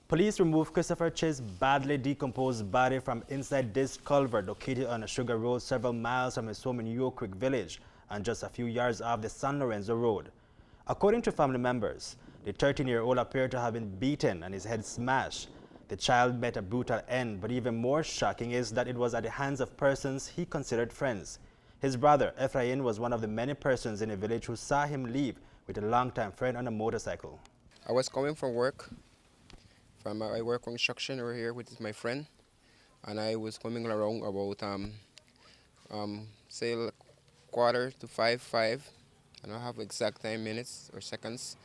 Police removed Christopher Ch's badly decomposed body from inside this culvert located on a sugar road several miles from his home in Yule Creek Village and just a few yards off the San Lorenzo road. According to family members, the 13-year-old appeared to have been beaten and his head smashed. The child met a brutal end, but even more shocking is that it was at the hands of persons he considered friends. His brother, Ephraim, was one of the many persons in the village who saw him leave with a longtime friend on a motorcycle. I was coming from work. I work construction over here with my friend, and I was coming around about say quarter to five. I don't have exact time, minutes or seconds.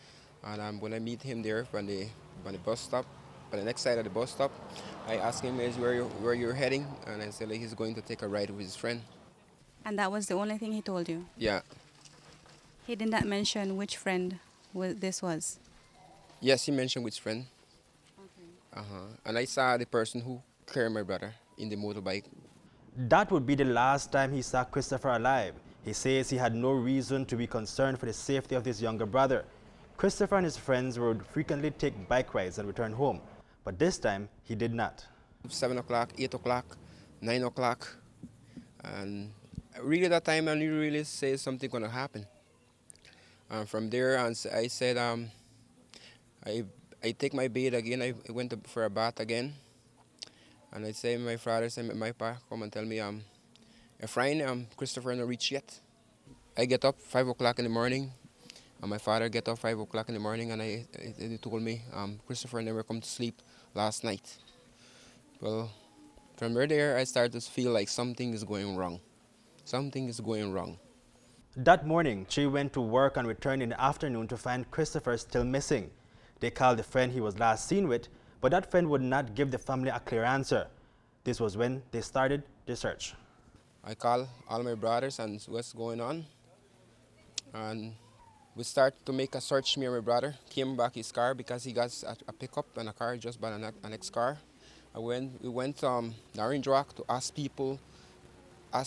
And when I meet him there on the bus stop, on the next side of the bus stop, I asked him where you're heading, and I said like, he's going to take a ride with his friend. And that was the only thing he told you? Yeah. He did not mention which friend this was? Yes, he mentioned which friend. Okay. And I saw the person who carried my brother in the motorbike. That would be the last time he saw Christopher alive. He says he had no reason to be concerned for the safety of his younger brother. Christopher and his friends would frequently take bike rides and return home, but this time he did not. 7 o'clock, 8 o'clock, 9 o'clock, and really that time I knew really say something gonna happen. And from there on, I said I take my bait again. I went for a bath again, and I say my father said my pa come and tell me Ephraim, Christopher not reached yet. I get up 5 o'clock in the morning, and my father get up 5 o'clock in the morning, and he told me Christopher never come to sleep last night. Well, from there I started to feel like something is going wrong. Something is going wrong. That morning, Chi went to work and returned in the afternoon to find Christopher still missing. They called the friend he was last seen with, but that friend would not give the family a clear answer. This was when they started the search. I called all my brothers and what's going on, and we start to make a search. Me and my brother came back his car because he got a pickup and a car just by the next car. We went the Orange Wald to ask people, and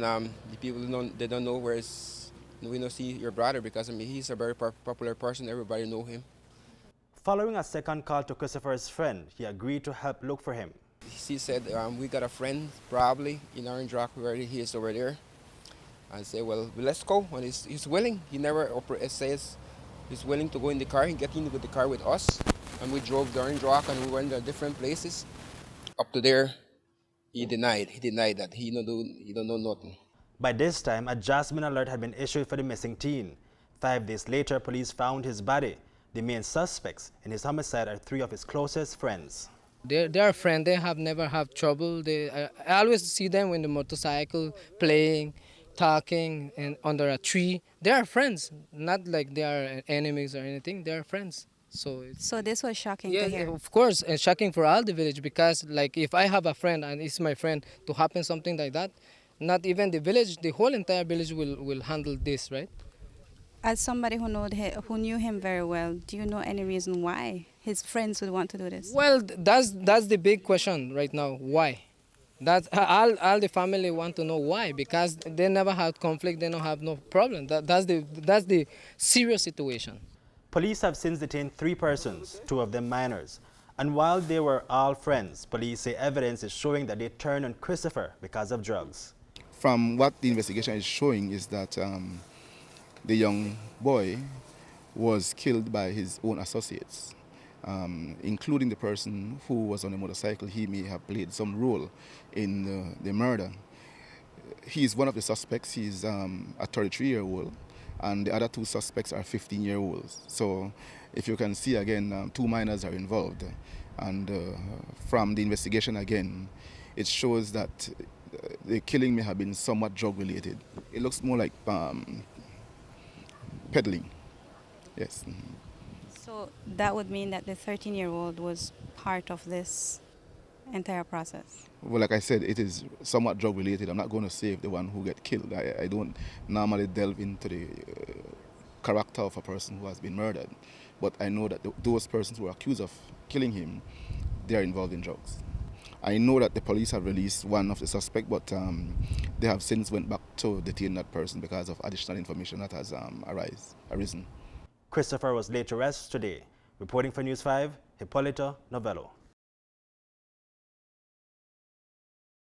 the people they don't know we don't see your brother because he's a very popular person. Everybody know him. Following a second call to Christopher's friend, he agreed to help look for him. He said, we got a friend probably in Orange Wald where he is over there. I said, well, let's go. And he's willing. He never says he's willing to go in the car. He get into the car with us, and we drove the Orange Wald and we went to different places. Up to there, he denied that he don't know nothing. By this time, a Jasmine alert had been issued for the missing teen. 5 days later, police found his body. The main suspects in his homicide are 3 of his closest friends. They are friends. They have never had trouble. I always see them in the motorcycle playing, talking, and under a tree. They are friends, not like they are enemies or anything. They are friends. So this was shocking to hear. Of course, and shocking for all the village because like if I have a friend and it's my friend to happen something like that, not even the village, the whole entire village will handle this, right? As somebody who knew him very well, do you know any reason why his friends would want to do this? Well, that's the big question right now. Why? That's all the family want to know why, because they never had conflict. They don't have no problem. That's the serious situation. Police have since detained 3 persons, 2 of them minors. And while they were all friends, police say evidence is showing that they turned on Christopher because of drugs. From what the investigation is showing is that the young boy was killed by his own associates, including the person who was on the motorcycle. He may have played some role in the murder. He's one of the suspects. He's a 33-year-old, and the other 2 suspects are 15-year-olds. So if you can see again, 2 minors are involved. And from the investigation again, it shows that the killing may have been somewhat drug-related. It looks more like peddling, yes. So that would mean that the 13-year-old was part of this entire process? Well, like I said, it is somewhat drug-related. I'm not going to say the one who get killed. I don't normally delve into the character of a person who has been murdered. But I know that those persons who are accused of killing him, they are involved in drugs. I know that the police have released one of the suspects, but they have since went back to detain that person because of additional information that has arisen. Christopher was laid to rest today. Reporting for News 5, Hipólito Novello.